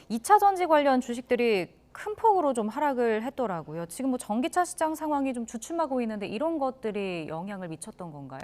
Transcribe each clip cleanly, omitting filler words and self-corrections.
2차 전지 관련 주식들이 큰 폭으로 좀 하락을 했더라고요. 지금 뭐 전기차 시장 상황이 좀 주춤하고 있는데 이런 것들이 영향을 미쳤던 건가요?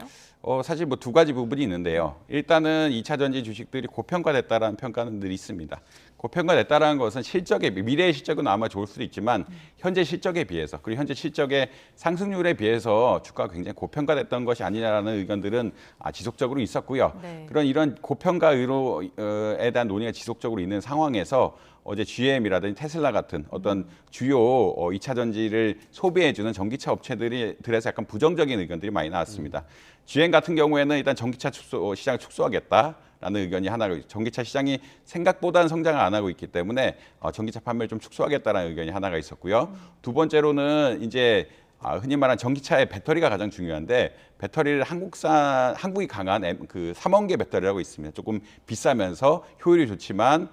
사실 뭐 두 가지 부분이 있는데요. 일단은 2차 전지 주식들이 고평가됐다라는 평가는 늘 있습니다. 고평가됐다라는 것은 실적의 미래의 실적은 아마 좋을 수도 있지만 현재 실적에 비해서 그리고 현재 실적의 상승률에 비해서 주가가 굉장히 고평가됐던 것이 아니냐라는 의견들은 지속적으로 있었고요. 네. 그런 이런 고평가 의로에 대한 논의가 지속적으로 있는 상황에서 어제 GM이라든지 테슬라 같은 어떤 주요 2차 전지를 소비해주는 전기차 업체들에서 약간 부정적인 의견들이 많이 나왔습니다. GM 같은 경우에는 일단 전기차 시장을 축소하겠다라는 의견이 하나가, 전기차 시장이 생각보다는 성장을 안 하고 있기 때문에 전기차 판매를 좀 축소하겠다라는 의견이 하나가 있었고요. 두 번째로는 이제 흔히 말하는 전기차의 배터리가 가장 중요한데, 배터리를 한국이 강한 그 삼원계 배터리라고 있습니다. 조금 비싸면서 효율이 좋지만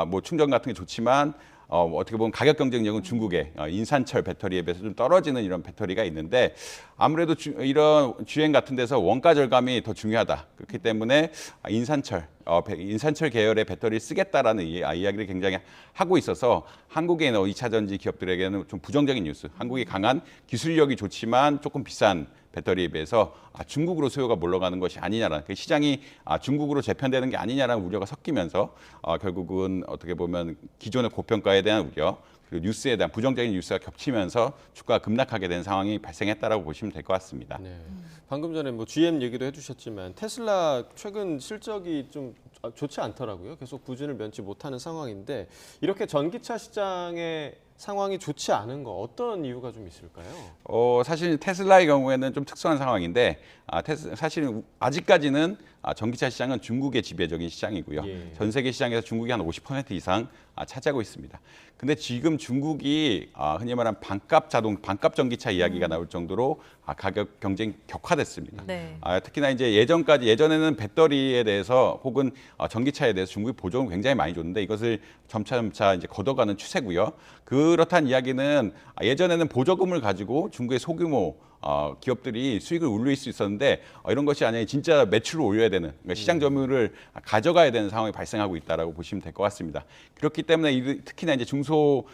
뭐 충전 같은 게 좋지만 어떻게 보면 가격 경쟁력은 중국의 인산철 배터리에 비해서 좀 떨어지는 이런 배터리가 있는데, 아무래도 이런 GM 같은 데서 원가 절감이 더 중요하다. 그렇기 때문에 인산철 계열의 배터리를 쓰겠다라는 이야기를 굉장히 하고 있어서 한국의 2차 전지 기업들에게는 좀 부정적인 뉴스. 한국이 강한 기술력이 좋지만 조금 비싼 배터리에 비해서 중국으로 수요가 몰러가는 것이 아니냐라는, 그 시장이 중국으로 재편되는 게 아니냐라는 우려가 섞이면서 결국은 어떻게 보면 기존의 고평가에 대한 우려, 그리고 뉴스에 대한 부정적인 뉴스가 겹치면서 주가가 급락하게 된 상황이 발생했다라고 보시면 될 것 같습니다. 네. 방금 전에 뭐 GM 얘기도 해주셨지만 테슬라 최근 실적이 좀 좋지 않더라고요. 계속 부진을 면치 못하는 상황인데, 이렇게 전기차 시장의 상황이 좋지 않은 거 어떤 이유가 좀 있을까요? 사실 테슬라의 경우에는 좀 특수한 상황인데, 사실은 아직까지는 전기차 시장은 중국의 지배적인 시장이고요. 예. 전 세계 시장에서 중국이 한 50% 이상 차지하고 있습니다. 근데 지금 중국이 흔히 말하는 반값 전기차 이야기가 나올 정도로 가격 경쟁이 격화됐습니다. 네. 특히나 이제 예전에는 배터리에 대해서 혹은 전기차에 대해서 중국이 보조금 굉장히 많이 줬는데, 이것을 점차 이제 걷어가는 추세고요. 그렇다는 이야기는 예전에는 보조금을 가지고 중국의 소규모 기업들이 수익을 올릴 수 있었는데, 이런 것이 아니라 진짜 매출을 올려야 되는, 그러니까 시장 점유율을 가져가야 되는 상황이 발생하고 있다라고 보시면 될 것 같습니다. 그렇기 때문에 특히나 이제 중소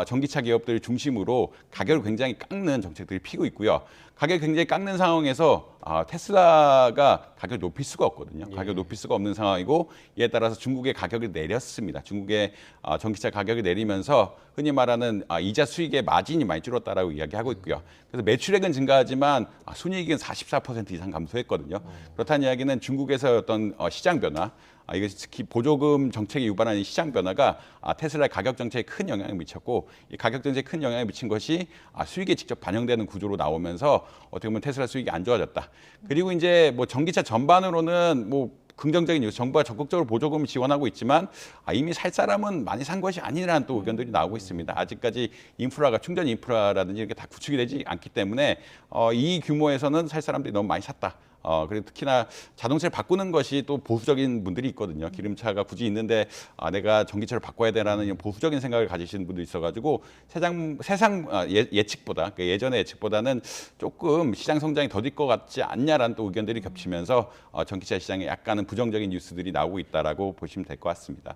전기차 기업들 중심으로 가격을 굉장히 깎는 정책들이 피고 있고요. 가격을 굉장히 깎는 상황에서 테슬라가 가격을 높일 수가 없거든요. 가격을 높일 수가 없는 상황이고, 이에 따라서 중국의 가격을 내렸습니다. 중국의 전기차 가격을 내리면서 흔히 말하는 이자 수익의 마진이 많이 줄었다라고 이야기하고 있고요. 그래서 매출액은 증가하지만 순이익은 44% 이상 감소했거든요. 그렇다는 이야기는 중국에서 어떤 시장 변화, 이것이 특히 보조금 정책이 유발하는 시장 변화가 테슬라의 가격 정책에 큰 영향을 미쳤고, 이 가격 정책에 큰 영향을 미친 것이 수익에 직접 반영되는 구조로 나오면서 어떻게 보면 테슬라 수익이 안 좋아졌다. 그리고 이제 뭐 전기차 전반으로는 뭐 긍정적인 뉴스, 정부가 적극적으로 보조금을 지원하고 있지만 이미 살 사람은 많이 산 것이 아니라는 또 의견들이 나오고 있습니다. 아직까지 충전 인프라라든지 이렇게 다 구축이 되지 않기 때문에 이 규모에서는 살 사람들이 너무 많이 샀다. 그리고 특히나 자동차를 바꾸는 것이 또 보수적인 분들이 있거든요. 기름차가 굳이 있는데 내가 전기차를 바꿔야 되라는 이런 보수적인 생각을 가지시는 분도 있어가지고 예측보다, 그러니까 예전의 예측보다는 조금 시장 성장이 더딜 것 같지 않냐라는 또 의견들이 겹치면서 전기차 시장에 약간은 부정적인 뉴스들이 나오고 있다라고 보시면 될 것 같습니다.